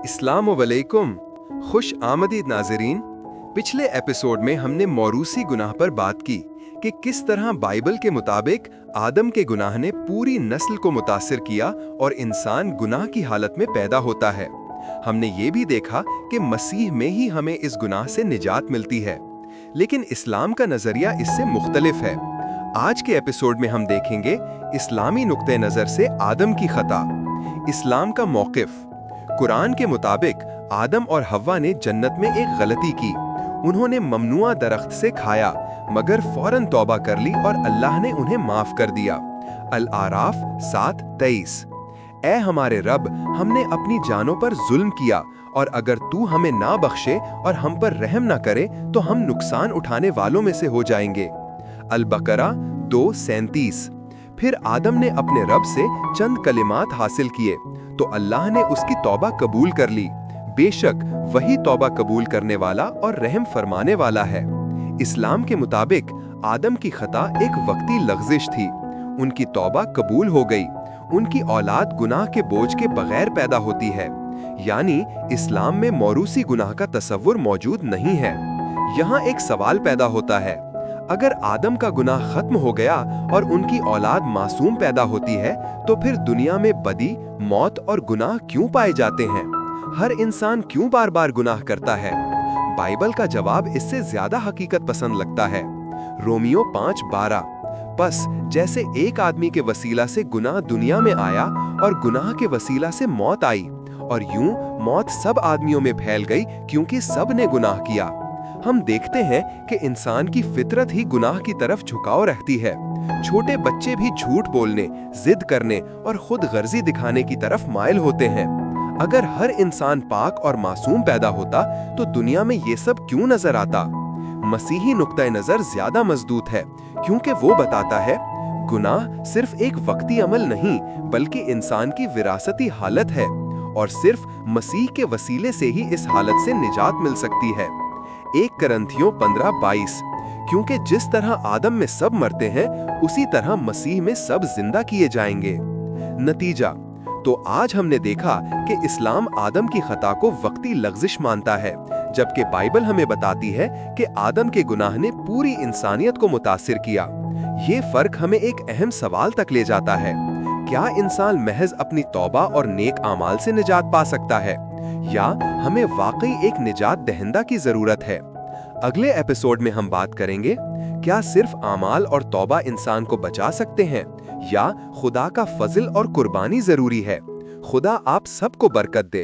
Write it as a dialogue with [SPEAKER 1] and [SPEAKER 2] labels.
[SPEAKER 1] अस्सलाम वालेकुम, खुश आमदीद नाजरीन। पिछले एपिसोड में हमने मौरूसी गुनाह पर बात की कि किस तरह बाइबल के मुताबिक आदम के गुनाह ने पूरी नस्ल को मुतासिर किया और इंसान गुनाह की हालत में पैदा होता है। हमने ये भी देखा कि मसीह में ही हमें इस गुनाह से निजात मिलती है, लेकिन इस्लाम का नजरिया इससे मुख्तलिफ है। आज के एपिसोड में हम देखेंगे इस्लामी नुक्ते नजर से आदम की खता। इस्लाम का मौक़िफ़। कुरान के मुताबिक आदम और हव्वा ने जन्नत में एक गलती की। उन्होंने ममनुआ दरख्त से खाया, मगर फौरन तौबा कर ली और अल्लाह ने उन्हें माफ कर दिया। अल-आराफ 7:23। ऐ हमारे रब, हमने अपनी जानों पर जुल्म किया, और अगर तू हमें ना बख्शे और हम पर रहम ना करे तो हम नुकसान उठाने वालों में से हो जाएंगे। अल-बकरा 2:37। फिर आदम ने अपने रब से चंद कलिमात हासिल किए तो अल्लाह ने उसकी तौबा कबूल कर ली। बेशक वही तौबा कबूल करने वाला और रहम फरमाने वाला है। इस्लाम के मुताबिक आदम की खता एक वक्ती लग़्ज़िश थी। उनकी तौबा कबूल हो गई। उनकी औलाद गुनाह के बोझ के बगैर पैदा होती है, यानी इस्लाम में मौरूसी गुनाह का तसव्वुर मौजूद नहीं है। यहाँ एक सवाल पैदा होता है, अगर आदम का गुनाह खत्म हो गया और उनकी औलाद मासूम पैदा होती है, तो फिर दुनिया में बदी, मौत और गुनाह क्यों पाए जाते हैं? हर इंसान क्यों बार बार गुनाह करता है? बाइबल का जवाब इससे ज्यादा हकीकत पसंद लगता है। रोमियो 5:12। बस जैसे एक आदमी के वसीला से गुनाह दुनिया में आया और गुनाह के वसीला से मौत आई, और यूं मौत सब आदमियों में फैल गई क्योंकि सब ने गुनाह किया। हम देखते हैं कि इंसान की फितरत ही गुनाह की तरफ झुकाव रखती है। छोटे बच्चे भी झूठ बोलने, जिद करने और खुद गर्जी दिखाने की तरफ माइल होते हैं। अगर हर इंसान पाक और मासूम पैदा होता तो दुनिया में ये सब क्यों नजर आता? मसीही नुक्ता नजर ज्यादा मजबूत है, क्योंकि वो बताता है गुनाह सिर्फ एक वक्ती अमल नहीं, बल्कि इंसान की विरासती हालत है, और सिर्फ मसीह के वसीले से ही इस हालत से निजात मिल सकती है। 1 करंथियों 15:22। क्योंकि जिस तरह आदम में सब मरते हैं, उसी तरह मसीह में सब जिंदा किए जाएंगे। नतीजा तो आज हमने देखा कि इस्लाम आदम की खता को वक्ती लग़्ज़िश मानता है, जबकि बाइबल हमें बताती है कि आदम के गुनाह ने पूरी इंसानियत को मुतासिर किया। ये फर्क हमें एक अहम सवाल तक ले जाता है, क्या इंसान महज अपनी तौबा और नेक आमाल से निजात पा सकता है, या हमें वाकई एक निजात दहिंदा की जरूरत है? अगले एपिसोड में हम बात करेंगे, क्या सिर्फ आमाल और तौबा इंसान को बचा सकते हैं, या खुदा का फजल और कुर्बानी जरूरी है? खुदा आप सबको बरकत दे।